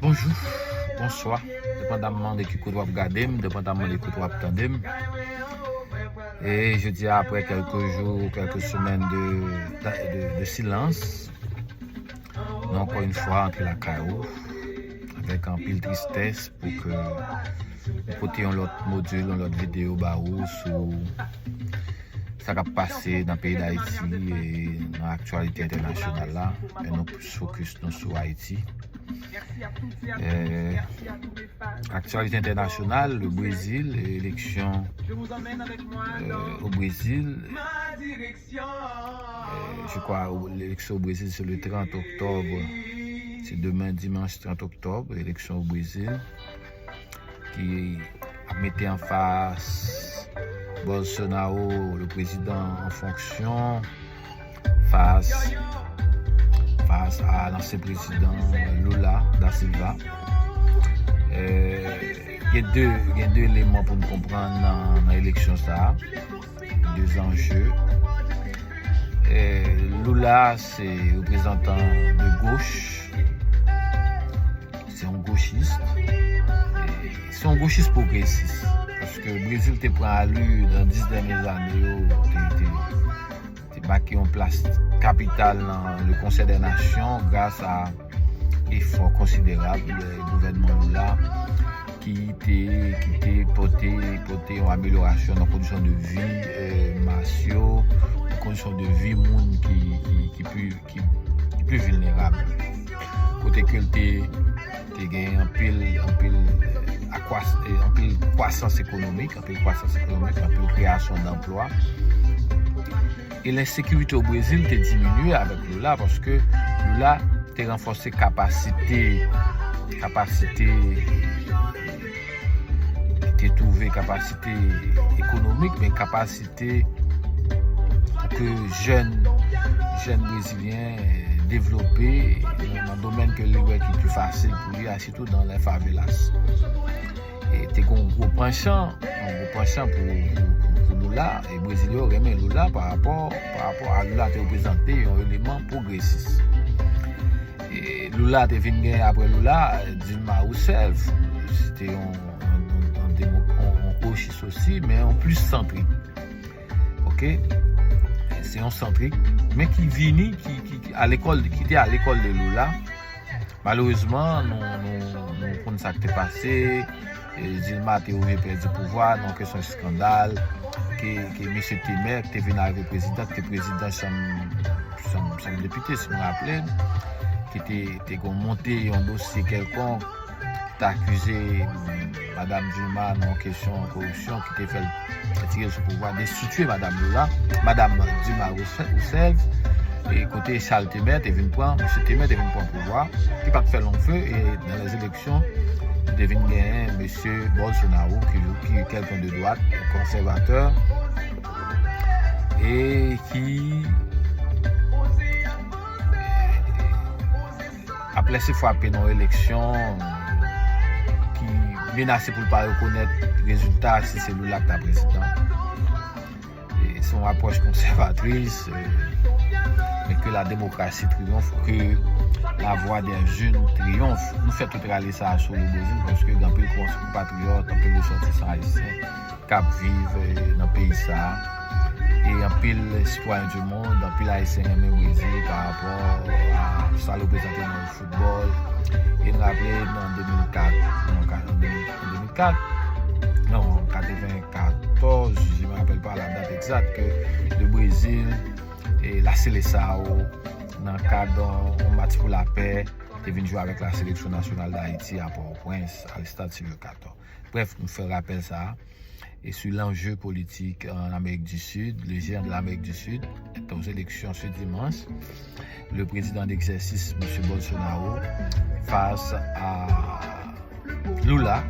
Bonjour, bonsoir, dépendamment de qui vous regardez, dépendamment de qui vous attendez. Et je dis après quelques jours, quelques semaines de silence, nous encore une fois entre la chaos, avec un pile tristesse pour que nous portions l'autre module, l'autre vidéo sur ça va passer dans le pays d'Haïti et dans l'actualité internationale là, et nous focus sur Haïti. Actualité internationale, le Brésil, l'élection au Brésil. Je crois l'élection au Brésil c'est le 30 octobre. C'est demain dimanche 30 octobre, l'élection au Brésil qui a mis en face Bolsonaro, le président en fonction, face à l'ancien président Lula da Silva. Il y a deux éléments pour nous comprendre dans l'élection, deux enjeux. Lula, c'est représentant de gauche, c'est un gauchiste, c'est un gauchiste progressiste. Parce que le Brésil te prend à lui dans 10 dernières années, te baqué en place capitale dans le Conseil des Nations grâce à effort considérable du gouvernement Lula qui était porté en amélioration dans les conditions de vie martiaux, les conditions de vie monde qui plus vulnérable. Côté que tu gagné un pile croissance économique, un pile création d'emplois. Et l'insécurité au Brésil a diminué avec Lula parce que Lula a renforcé capacité économique, mais capacité pour que jeunes brésiliens développés dans un domaine que qui est plus facile pour lui, surtout dans les favelas. Et tu as un gros penchant pour Lula, et les Brésiliens aiment Lula par rapport à Lula qui représentait un élément progressiste. Et Lula est venu après Lula, Dilma Rousseff, c'était un gauchiste aussi, mais en plus centrique. Ok? C'est un centrique, mais qui était à l'école de Lula. Malheureusement, nous comprenons ça qui est passé. Dilma a perdu le pouvoir, donc c'est un scandale. Que M. Temer, qui est venu avec le président, qui était président comme député, si je me rappelle, qui était monté un dossier quelconque, qui a accusé Mme Dilma en question de corruption, qui était fait retirer ce pouvoir, destituer Mme Dilma Rousseff. Et côté Charles Temer, M. Temer est venu prendre le pouvoir, qui n'a pas fait long feu, et dans les élections, il est venu gagner M. Bolsonaro, qui est quelqu'un de droite, conservateur, et qui a placé frappé dans l'élection, qui menacé pour ne pas reconnaître le résultat si c'est Lula qui est président. Et son approche conservatrice, mais que la démocratie triomphe, que la voix des jeunes triomphe. Nous faisons tout réaliser ça sur le Brésil parce que dans le pays de compatriotes, dans le pays de sortissants haïtiens, cap vivent dans le pays ça. Et un pile citoyen du monde, un pile haïtien même au Brésil par rapport à ça le représenté dans le football. Et nous rappelons en 1994, je ne me rappelle pas la date exacte, que le Brésil et la Seleção, dans le cadre d'un match pour la paix, est venu jouer avec la sélection nationale d'Haïti à Port-au-Prince, à l'Estade Civil 14. Bref, nous faisons rappel ça. Et sur l'enjeu politique en Amérique du Sud, le géant de l'Amérique du Sud est aux élections ce dimanche. Le président d'exercice, M. Bolsonaro, face à Lula,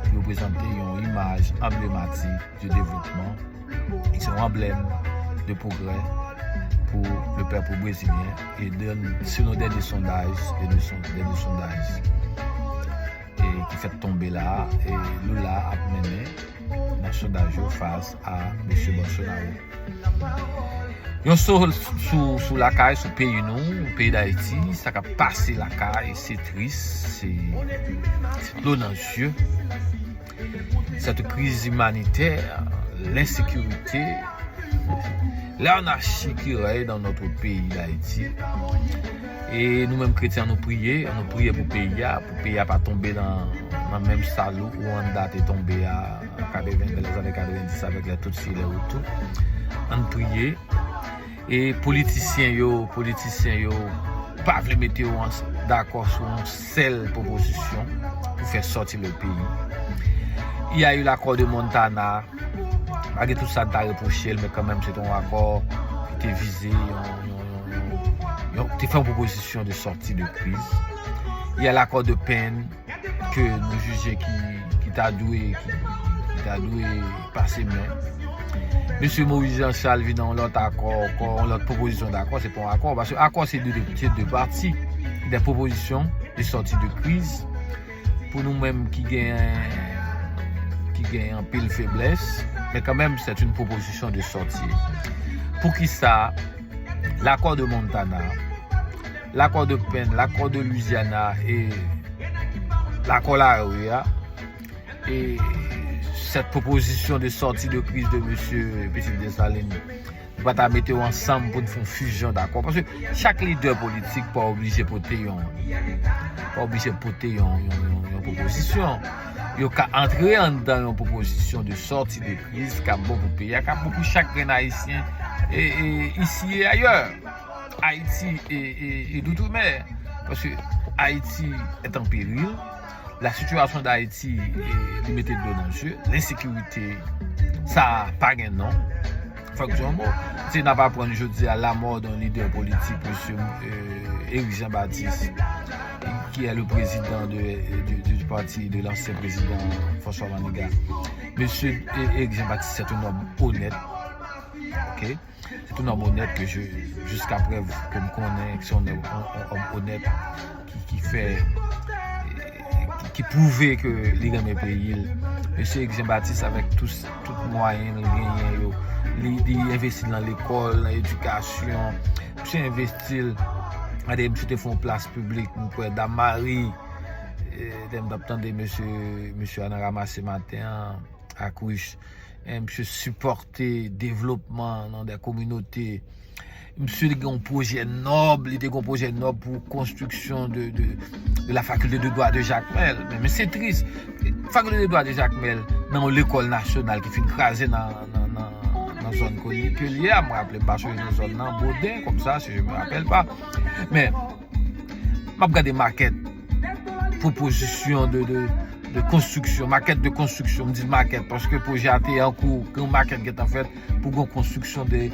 qui représente une image emblématique du développement. Ils sont emblèmes de progrès pour le peuple brésilien. Et selon derniers sondages, et qui fait tomber là, et Lula a mené dans le sondage face à M. Bolsonaro. Yon sous la caille, sous le pays nous, le pays d'Haïti, ça a passé la caille, c'est triste, c'est l'eau dans les yeux. Cette crise humanitaire, l'insécurité, l'anarchie qui règne dans notre pays d'Haïti. Et nous-mêmes chrétiens, nous prions pour le pays à pas tomber dans le même salaud où on date est tombé à les années 90 avec les Tutsis et les Hutus. On prie. Et politiciens pas veulent mettre d'accord sur une seule proposition pour faire sortir le pays. Il y a eu l'accord de Montana, malgré tout ça, t'as reproché, mais quand même c'est un accord qui était visé, qui fait une proposition de sortie de crise. Il y a l'accord de peine que nous jugeons qui t'a doué passer main. Monsieur Maurice Jean-Charles vient dans l'autre accord, l'autre proposition d'accord, c'est pas un accord, parce que l'accord c'est deux parties, des propositions de sortie de crise pour nous-mêmes qui gagnent un pile faiblesse, mais quand même c'est une proposition de sortie. Pour qui ça, l'accord de Montana, l'accord de Penn, l'accord de Louisiana et l'accord La Rouya, et cette proposition de sortie de crise de M. Petit Dessalines, nous va mettre ensemble pour faire une fusion d'accord. Parce que chaque leader politique n'est pas obligé de porter une proposition. Il y a entrer dans une proposition de sortie de crise qui a bon pour le pays, qui a beaucoup chaque haïtien et ici et ailleurs. Haïti et d'outre-mer. Parce que Haïti est en péril. La situation d'Haïti est mettée de dans le jeu. L'insécurité, ça n'a pas de nom. Si n'a pas prendre aujourd'hui à la mort d'un leader politique, M. Éric Jean-Baptiste, qui est le président du parti de l'ancien président François Maniga. M. Éric Jean-Baptiste, c'est un homme honnête. Okay? C'est un homme honnête que jusqu'à preuve que je connais, c'est un homme honnête qui prouvait que les gens pays. M. Jean-Baptiste, avec tous les moyens, il investit dans l'école, dans l'éducation, il investit dans des place publique, dans Marie, d'attendre M. Anna Ramassé matin à Couche, monsieur supporter le développement dans des communautés. Monsieur a un projet noble, pour construction de la faculté de droit de Jacques Mel. Mais c'est triste. La faculté de droit de Jacques Mel, dans l'école nationale qui fait écraser dans la zone que liée, je me rappelle pas, sur une zone dans Baudin, comme ça, si je ne me rappelle pas. Mais, je regarde des maquettes, proposition de construction, maquette de construction, je dis maquette, parce que pour j'ai en cours, une maquette qui est en fait pour une construction de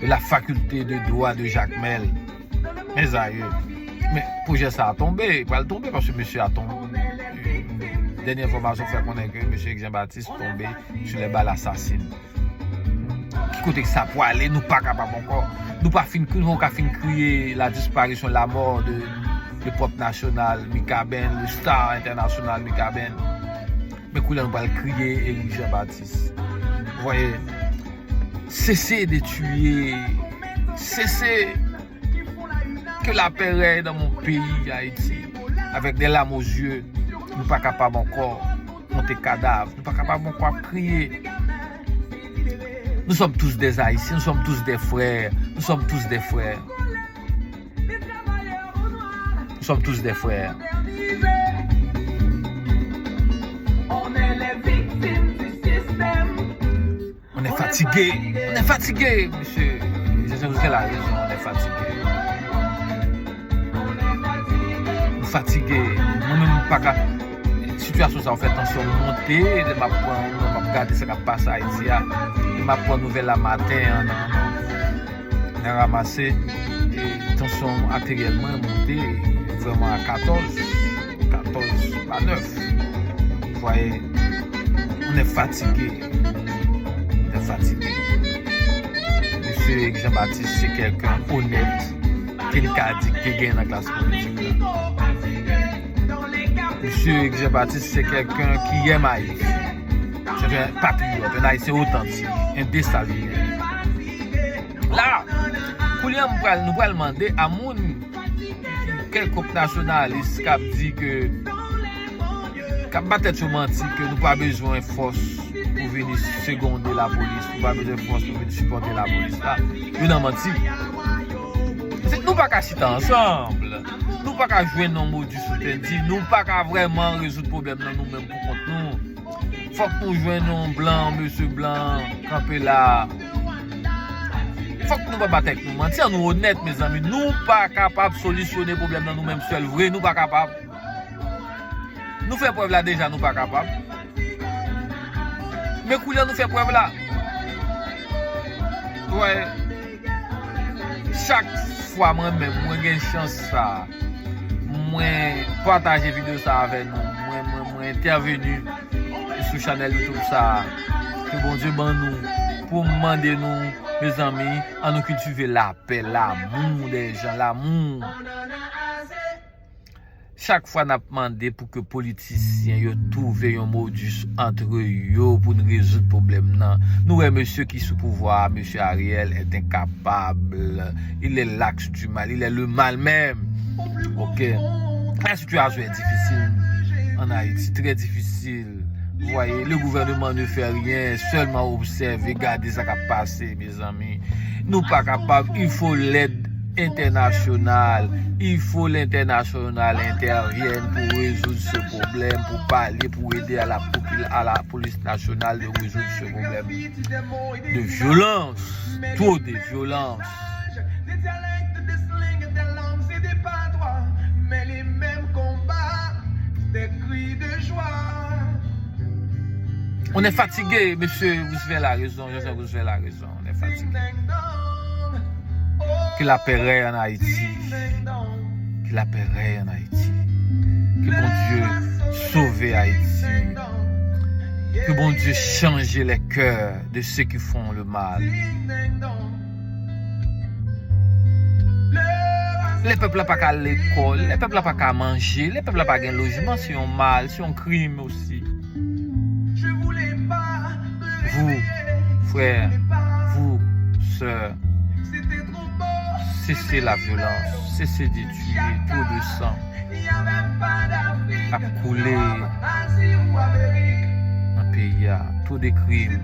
la faculté de droit de Jacques Mel. Mes aïeux. Mais le projet ça a tombé. Il va le tomber parce que monsieur a tombé. Dernière information fait connaître que monsieur Jean-Baptiste est tombé sur les balles assassines. Qui côté que ça pour aller, nous pas capables encore. Nous pas fin crier la disparition, la mort de le pop national Mika Ben, le star international Mika Ben. Mais nous ne pas crier Éric Jean-Baptiste. Vous voyez, cessez de tuer, cessez que la paix règne dans mon pays Haïti, avec des larmes aux yeux. Nous ne sommes pas capables encore de monter cadavres, nous ne sommes pas capables encore de prier. Nous sommes tous des Haïtiens, nous sommes tous des frères, nous sommes tous des frères. Nous sommes tous des frères. On est fatigué, monsieur. Vous avez la raison, on est fatigué. Nous fatigués. Nous-mêmes, pas qu'à. La situation, ça en fait tension montée. Je vais regarder ce qui passe à Haïti. Je vais prendre nouvelle la matin. On a ramassé. Tension artériellement montée. Vraiment à 14, pas 9. Vous voyez, on est fatigué. Monsieur Monsieur Jean-Baptiste, c'est quelqu'un honnête, qui a dit qu'il gagne dans la classe politique. Monsieur Jean-Baptiste, c'est quelqu'un qui aime Haïti. C'est un patriote, un Haïtien authentique, un dessalinier. Là, pour lui, nous allons demander à mon quelques nationalistes qui a dit que peut-être menti que nous n'avons pas besoin de force pour venir seconder la police, nous n'avons pas besoin de force pour venir supporter la police. Là, nous n'avons menti. Nous ne pouvons pas chiter ensemble. Nous ne pouvons pas jouer nos mots du soutien. Nous ne pouvons pas vraiment résoudre le problème nous-mêmes pour contre nous. Il faut que nous jouions blanc, monsieur blanc, camper là. Il faut que nous ne battions avec nous. Mentir, nous honnêtes, mes amis. Nous ne sommes pas capables de solutionner le problème dans nous-mêmes seuls. Vrai, nous ne sommes pas capables. Nous faisons preuve là déjà, nous ne sommes pas capables. Mais quand nous faisons preuve là, ouais, chaque fois, moi-même, j'ai une chance ça. Moi, partager vidéo ça avec nous. Moi, intervenu sur channel YouTube ça. Que bon Dieu ban nous pour demander nous, mes amis, à nous cultiver la paix, l'amour des gens, l'amour. Chaque fois, nous avons demandé pour que les politiciens trouvent un modus entre eux pour nous résoudre le problème. Nous, monsieur qui est sous pouvoir, monsieur Ariel, est incapable. Il est l'axe du mal, il est le mal même. Ok. La situation est difficile en Haïti, très difficile. Vous voyez, le gouvernement ne fait rien, seulement observer, regarder ce qui a passé, mes amis. Nous ne sommes pas capables, il faut l'aide internationale. Il faut l'international intervienne pour résoudre ce problème, pour parler, pour aider à la police nationale de résoudre ce problème de violence, trop de violence. On est fatigué, monsieur Roosevelt a raison, Joseph Roosevelt a raison, on est fatigué. Que la paix règne en Haïti. Que la paix règne en Haïti. Que bon Dieu sauve Haïti. Que bon Dieu change les cœurs de ceux qui font le mal. Les peuples n'ont pas qu'à l'école, les peuples n'ont pas qu'à manger, les peuples n'ont pas qu'à un logement, c'est un mal, c'est un crime aussi. Vous, frères, vous, sœurs, cessez la violence, cessez de tuer, trop de sang a coulé dans le pays, trop de crimes.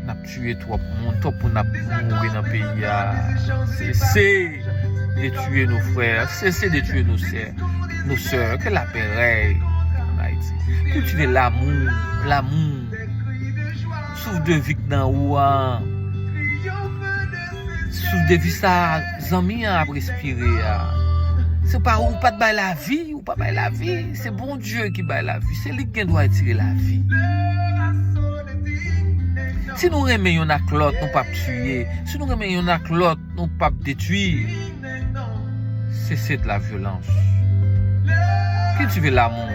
On a tué trop de monde, trop pour mourir dans le pays. Cessez de tuer nos frères, cessez de tuer nos sœurs, que la paix règne en Haïti. Cultivez l'amour, sous de vie dans ouan. Sous des vies ça, amis à respirer. C'est pas ou pas de bailler la vie, ou pas bailler la vie. C'est bon Dieu qui baille la vie. C'est lui qui doit tirer la vie. Si nous remettons un clotte, nous ne pas tuer. Si nous remettons un clotte, nous ne pas détruire. C'est de la violence. Cultiver l'amour.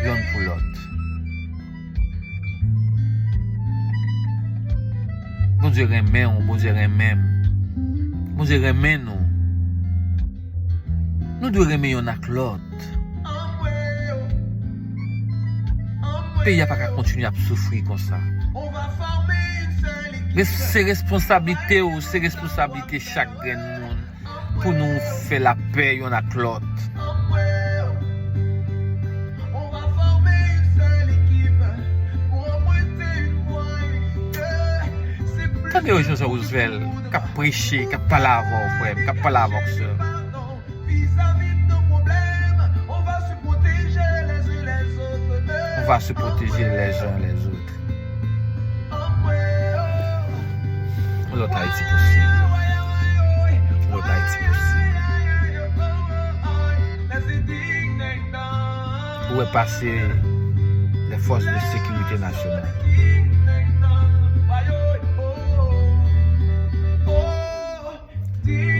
L'un pour l'autre. Bon Dieu remet, bon Dieu remet. Bon Dieu remet nous. Nous devons remettre un avec l'autre. Le pays n'a pas qu'à continuer à souffrir comme ça. C'est responsabilité ou c'est responsabilité chaque monde pour nous faire la paix un avec l'autre. Quand les gens Roosevelt, qui a prêché, qui a parlé avant frère, qui a parlé avant sœur. On va se protéger les uns les autres. L'autre Haïti possible. L'autre Haïti possible. Où est passé les forces de sécurité nationale?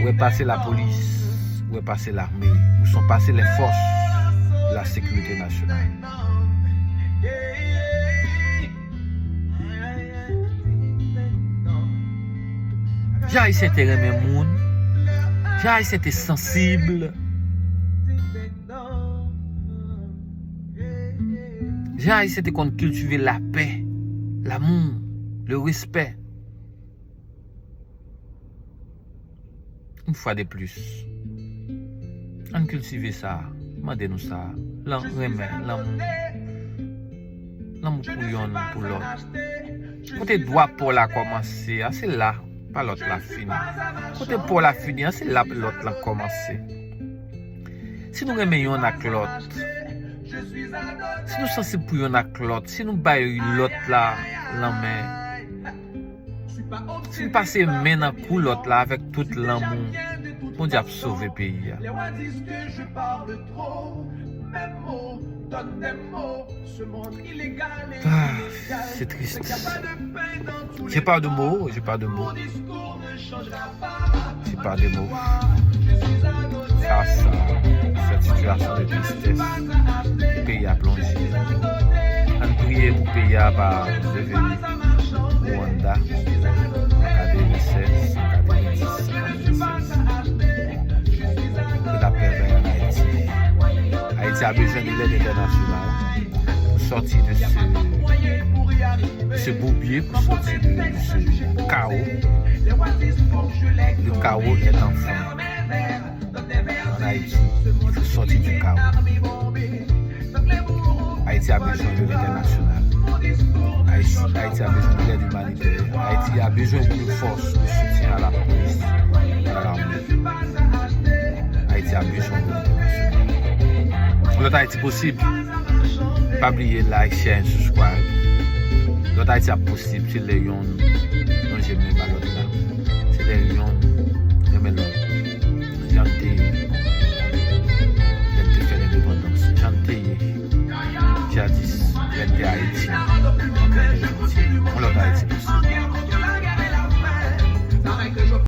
Où est passée la police? Où est passée l'armée? Où sont passées les forces de la sécurité nationale? Jan Haïtien te reme moun. Jan Haïtien te sensible. Jan Haïtien te kon cultiver la paix, l'amour, le respect. Une fois de plus. On cultive ça. Mandez-nous ça. L'amour pour yon, pour l'autre. Côté droit pour la commencer, c'est là, pas l'autre la fini. Côté pour la fini, c'est là l'autre la commencer. Si nous remettons avec l'autre, si nous sommes sensibles pour yon avec l'autre, si nous baillons l'autre là, la main, si nous passons main pour l'autre là avec tout l'amour, on Dieu a sauvé le pays. Ah, c'est triste. J'ai pas de mots. J'ai pas de mots. Cette situation de tristesse, le pays a plongé. On prie pour le pays à devenir Rwanda en 2016, en 2010, la paix en Haïti. Haïti a besoin de l'aide internationale pour sortir de ce bourbier, pour sortir de ce chaos. Le chaos est enfin en Haïti. Il faut sortir du chaos. Haïti a besoin de l'aide internationale. Haïti a besoin de l'aide humanitaire. Haïti a besoin de force, de soutien à la police et à l'armée. Haïti a besoin de l'aide internationale. L'autre Haïti possible. Pas oublier like, share, subscribe. L'autre Haïti est possible. C'est les gens dont j'aime pas l'autre là. C'est les gens qui aiment l'autre. J'entends faire l'indépendance. J'entends jadis, j'étais haïtien. On l'autre Haïti possible.